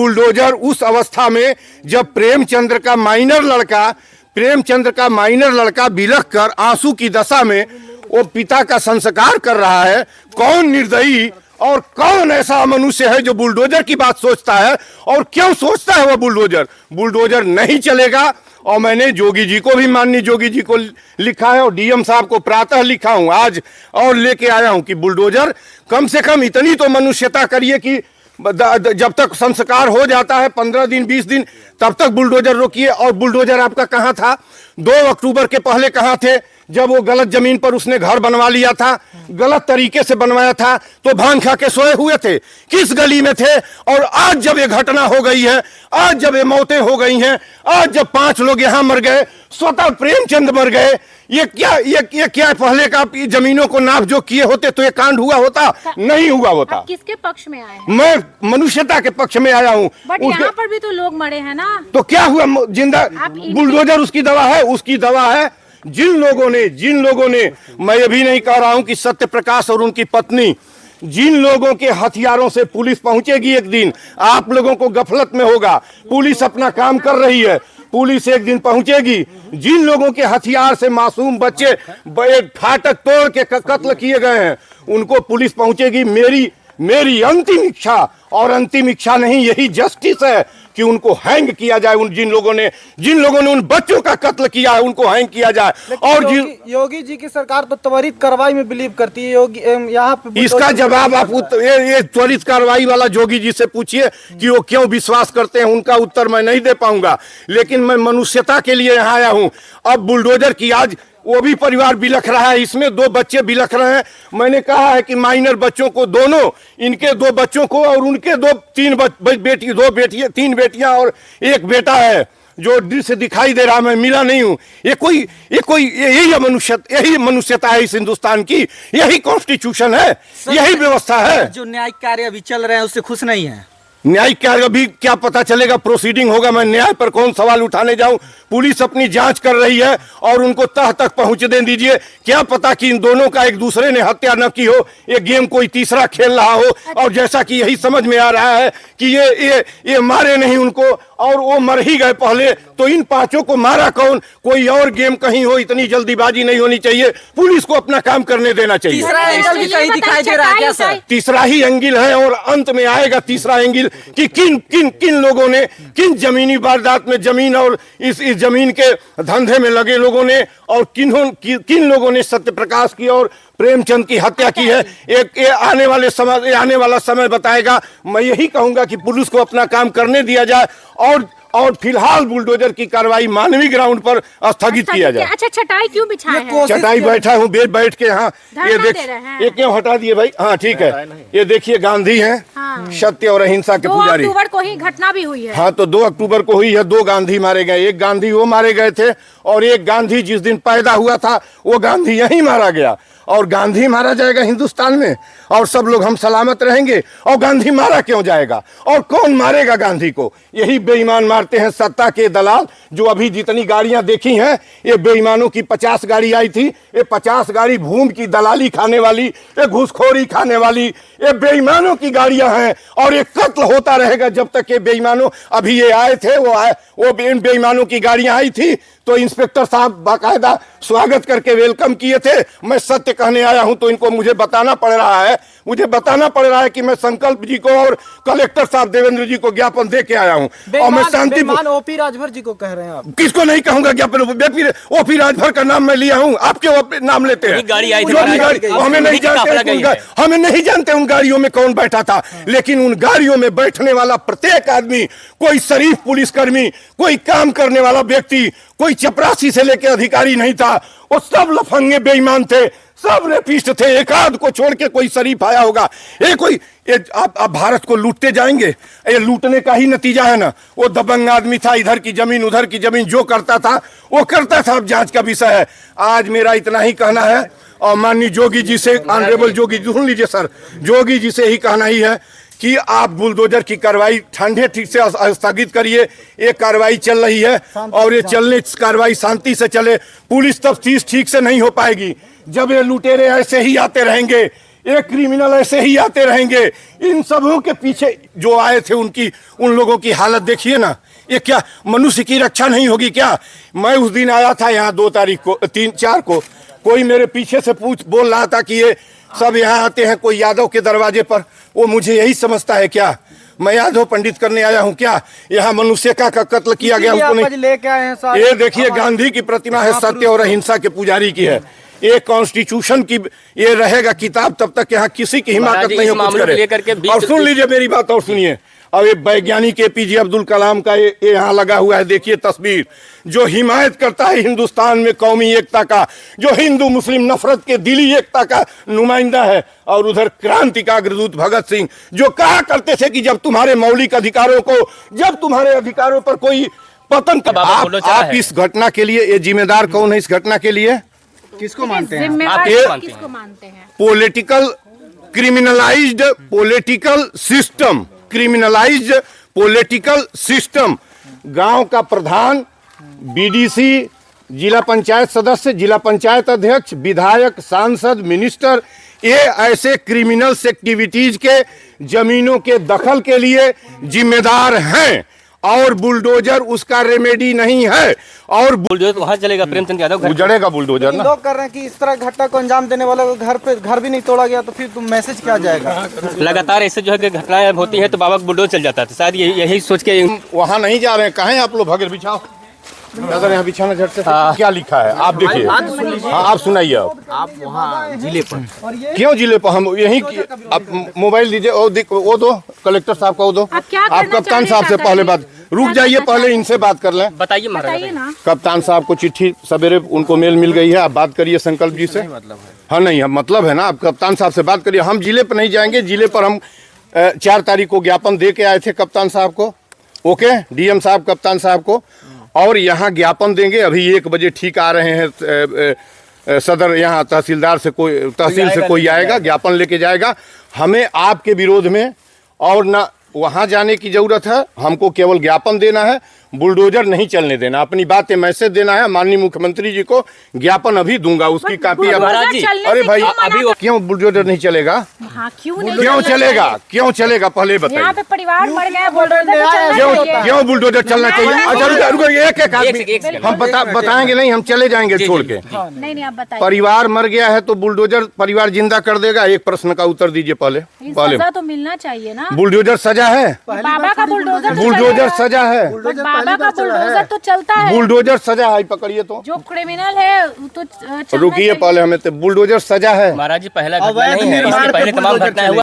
Bulldozer उस अवस्था में जब प्रेमचंद्र का माइनर लड़का बिलख कर आंसू की दशा में वो पिता का संस्कार कर रहा है। कौन निर्दयी और कौन ऐसा मनुष्य है जो बुलडोजर की बात सोचता है, और क्यों सोचता है वह बुलडोजर नहीं चलेगा। और मैंने जोगी जी को भी, माननीय जोगी जी को लिखा है और डीएम साहब को प्रातः लिखा हूं आज, और लेके आया हूं कि बुलडोजर कम से कम इतनी तो मनुष्यता करिए कि जब तक संस्कार हो जाता है 15 दिन 20 दिन तब तक बुलडोजर रोकिए। और बुलडोजर आपका कहाँ था 2 अक्टूबर के पहले, कहाँ थे जब वो गलत जमीन पर उसने घर बनवा लिया था, गलत तरीके से बनवाया था, तो भांग खा के सोए हुए थे, किस गली में थे। और आज जब ये घटना हो गई है, आज जब ये मौतें हो गई हैं, आज जब 5 लोग यहाँ मर गए, स्वतः प्रेमचंद मर गए, ये क्या पहले का जमीनों को नाप जो किए होते तो ये कांड हुआ होता? नहीं हुआ होता। आप किसके पक्ष में आए हैं? मैं मनुष्यता के पक्ष में आया हूँ। बट यहाँ पर भी तो लोग मरे हैं ना, तो क्या हुआ? जिंदा बुलडोजर उसकी दवा है, उसकी दवा है। जिन लोगों ने मैं ये भी नहीं कह रहा हूं कि सत्य प्रकाश और उनकी पत्नी, जिन लोगों के हथियारों से पुलिस पहुंचेगी एक दिन, आप लोगों को गफलत में होगा, पुलिस अपना काम कर रही है, पुलिस एक दिन पहुंचेगी। जिन लोगों के हथियार से मासूम बच्चे फाटक तोड़ के कत्ल किए गए हैं, उनको पुलिस पहुंचेगी। मेरी अंतिम इच्छा, और अंतिम इच्छा नहीं, यही जस्टिस है कि उनको हैंग किया जाए। जिन लोगों ने उन बच्चों का कत्ल किया है उनको हैंग किया जाए। और योगी जी की सरकार तो त्वरित कार्रवाई में बिलीव करती है। योगी यहाँ पे इसका जवाब आप ये त्वरित कार्रवाई वाला जोगी जी से पूछिए कि वो क्यों विश्वास करते हैं, उनका उत्तर मैं नहीं दे पाऊंगा। लेकिन मैं मनुष्यता के लिए यहाँ आया हूँ। अब बुलडोजर की आज वो भी परिवार बिलख रहा है, इसमें 2 बच्चे बिलख रहे हैं। मैंने कहा है कि माइनर बच्चों को, दोनों इनके 2 बच्चों को और उनके 2-3 बेटियां और 1 बेटा है जो दृश्य दिखाई दे रहा, मैं मिला नहीं हूं। यही मनुष्यता है इस हिंदुस्तान की, यही कॉन्स्टिट्यूशन है, यही व्यवस्था है। जो न्यायिक कार्य अभी चल रहे हैं उससे खुश नहीं है। न्यायिक कार्य अभी क्या पता चलेगा, प्रोसीडिंग होगा, मैं न्याय पर कौन सवाल उठाने जाऊं। पुलिस अपनी जांच कर रही है और उनको तह तक पहुंचने दीजिए। क्या पता कि इन दोनों का एक दूसरे ने हत्या न की हो, ये गेम कोई तीसरा खेल रहा हो। और जैसा कि यही समझ में आ रहा है कि ये मारे नहीं उनको, और वो मर ही गए पहले, तो इन 5 को मारा कौन? कोई और गेम कहीं हो, इतनी जल्दीबाजी नहीं होनी चाहिए, पुलिस को अपना काम करने देना चाहिए। तीसरा एंगल भी कहीं दिखाई दे रहा है क्या सर? तीसरा ही एंगल है और अंत में आएगा तीसरा एंगल कि किन लोगों ने, किन जमीनी वारदात में, जमीन और इस जमीन के धंधे में लगे लोगों ने, और किन लोगों ने सत्य प्रकाश की और प्रेमचंद की हत्या की है। ये आने वाला समय बताएगा। मैं यही कहूंगा कि पुलिस को अपना काम करने दिया जाए और फिलहाल बुलडोजर की कार्रवाई मानवीय ग्राउंड पर स्थगित किया जाए। अच्छा, चटाई क्यों बिछाए हैं? चटाई बैठा हूँ, बैठ के। हाँ, ये क्यों हटा दिए भाई? हाँ ठीक है, ये देखिए गांधी हैं, सत्य और अहिंसा के पुजारी। 2 अक्टूबर को ही घटना भी हुई है। हाँ, तो 2 अक्टूबर को हुई है। 2 गांधी मारे गए, एक गांधी वो मारे गए थे, और एक गांधी जिस दिन पैदा हुआ था वो गांधी यहीं मारा गया। और गांधी मारा जाएगा हिंदुस्तान में, और सब लोग हम सलामत रहेंगे? और गांधी मारा क्यों जाएगा? और कौन मारेगा गांधी को? यही बेईमान मारते हैं, सत्ता के दलाल। जो अभी जितनी गाड़ियां देखी हैं, ये बेईमानों की 50 गाड़ी आई थी। ये 50 गाड़ी भूमि की दलाली खाने वाली, ये घूसखोरी खाने वाली, ये बेईमानों की गाड़ियां हैं। और ये कत्ल होता रहेगा जब तक ये बेईमानों, अभी ये आए थे, वो बेईमानों की गाड़ियां आई थी तो इंस्पेक्टर साहब बाकायदा स्वागत करके वेलकम किए थे। मैं सत्य कहने आया हूं तो इनको मुझे बताना पड़ रहा है कि मैं संकल्प जी को और कलेक्टर साहब देवेंद्र जी को ज्ञापन दे के आया हूं। और मैं शांति ओपी राजभर जी को कह रहे हैं आप? किसको नहीं कहूंगा ज्ञापन? ओपी राजभर का नाम मैं लिया हूं, आपके नाम लेते हैं। हमें नहीं जानते उन गाड़ियों में कौन बैठा था, लेकिन उन गाड़ियों में बैठने वाला प्रत्येक आदमी, कोई शरीफ पुलिसकर्मी, कोई काम करने वाला व्यक्ति, कोई चपरासी से लेकर अधिकारी नहीं था। वो सब लफंगे बेईमान थे, सब रेपिस्ट थे, एक आध को छोड़ के कोई शरीफ आया होगा। आप भारत को लूटते जाएंगे, ये लूटने का ही नतीजा है ना। वो दबंग आदमी था, इधर की जमीन उधर की जमीन जो करता था वो करता था। अब जांच का विषय है। आज मेरा इतना ही कहना है, और माननीय जोगी जी से, ऑनरेबल जोगी जी, सुन लीजिए सर, जोगी जी से ही कहना ही है कि आप बुलडोजर की कार्रवाई ठंडे ठीक से स्थगित करिए। ये कार्रवाई चल रही है और ये कार्रवाई शांति से चले। पुलिस तफ्तीश ठीक से नहीं हो पाएगी जब ये लुटेरे ऐसे ही आते रहेंगे। ये क्रिमिनल ऐसे ही आते रहेंगे। इन सबों के पीछे जो आए थे उन लोगों की हालत देखिए ना। ये क्या मनुष्य की रक्षा नहीं होगी क्या? मैं उस दिन आया था यहाँ 2 तारीख को 3-4 को, कोई मेरे पीछे से बोल रहा था कि ये सब यहाँ आते हैं कोई यादव के दरवाजे पर। वो मुझे यही समझता है क्या? मैं यादव पंडित करने आया हूँ क्या? यहाँ मनुष्य का कत्ल किया गया उसको नहीं लेके आए हैं साहब। ये देखिए गांधी की प्रतिमा है, सत्य और अहिंसा के पुजारी की है। ये कॉन्स्टिट्यूशन की ये रहेगा किताब तब तक यहाँ किसी की हिमाकत नहीं हो कुछ करे। और सुन लीजिए मेरी बात और सुनिए। अब ये वैज्ञानिक APJ अब्दुल कलाम का ये यहाँ लगा हुआ है, देखिए तस्वीर, जो हिमायत करता है हिंदुस्तान में कौमी एकता का, जो हिंदू मुस्लिम नफरत के दिली एकता का नुमाइंदा है। और उधर क्रांति का अग्रदूत भगत सिंह, जो कहा करते थे कि जब तुम्हारे मौलिक अधिकारों को, जब तुम्हारे अधिकारों पर कोई पतन कर, आप इस घटना के लिए ये जिम्मेदार कौन है? इस घटना के लिए किसको मानते हैं? जिम्मेवार किसको मानते हैं? Political criminalised political system, criminalised political system. गांव का प्रधान, BDC, जिला पंचायत सदस्य, जिला पंचायत अध्यक्ष, विधायक, सांसद, मिनिस्टर, ये ऐसे क्रिमिनल्स एक्टिविटीज के जमीनों के दखल के लिए जिम्मेदार हैं और बुलडोजर उसका रेमेडी नहीं है। और बुलडोजर वहाँ चलेगा, प्रेमचंद यादव घर उजड़ेगा बुलडोजर ना। लोग कर रहे हैं कि इस तरह घटना को अंजाम देने वालों को घर पे घर भी नहीं तोड़ा गया तो फिर तुम मैसेज क्या जाएगा? लगातार ऐसे जो है कि घटनाएं होती है तो बाबा बुलडोजर चल जाता है। शायद यही सोच के वहाँ नहीं जा रहे हैं। कहाँ हैं आप लोग? भगत बिछाओ अगर यहाँ बिछाना झट से। क्या लिखा है आप देखिए। हाँ आप सुनाइए। आप वहाँ जिले पर क्यों जिले पर? हम यही आप मोबाइल दीजिए वो दो कलेक्टर साहब का वो दो। आप कप्तान साहब से पहले बात, रुक जाइए, पहले इनसे बात कर लें। बताइए महाराज। कप्तान साहब को चिट्ठी सवेरे उनको मेल मिल गई है, आप बात करिए संकल्प जी से। हाँ नहीं मतलब है ना, आप कप्तान साहब से बात करिए। हम जिले पर नहीं जाएंगे, जिले पर हम 4 तारीख को ज्ञापन दे के आए थे कप्तान साहब को। ओके, DM साहब कप्तान साहब को, और यहाँ ज्ञापन देंगे। अभी 1 बजे ठीक आ रहे हैं सदर, यहाँ तहसीलदार से कोई, तहसील से कोई आएगा, ज्ञापन लेके जाएगा। हमें आपके विरोध में और ना वहाँ जाने की जरूरत है, हमको केवल ज्ञापन देना है, बुलडोजर नहीं चलने देना। अपनी बातें मैसेज देना है माननीय मुख्यमंत्री जी को। ज्ञापन अभी दूंगा, उसकी कापी अब। अरे भाई अभी क्यों बुलडोजर नहीं चलेगा? हाँ, क्यों चलेगा? क्यों चलेगा पहले बताइए। यहाँ पे परिवार मर गए, बुलडोजर क्यों बुलडोजर चलना चाहिए? अच्छा रुको, एक आदमी हम बताएंगे नहीं, हम चले जाएंगे छोड़ के। नहीं आप बताइए। परिवार मर गया है तो बुलडोजर परिवार जिंदा कर देगा? एक प्रश्न का उत्तर दीजिए पहले। सजा तो मिलना चाहिए ना। बुलडोजर सजा है? बाबा का बुलडोजर सजा है? बाबा का बुलडोजर तो चलता है। बुलडोजर सजा है, पकड़िए तो। जो क्रिमिनल है तो रुकिए पहले, हमें तो बुलडोजर सजा है महाराज जी। पहला घटना नहीं है, इससे पहले तमाम घटनाएं हुआ।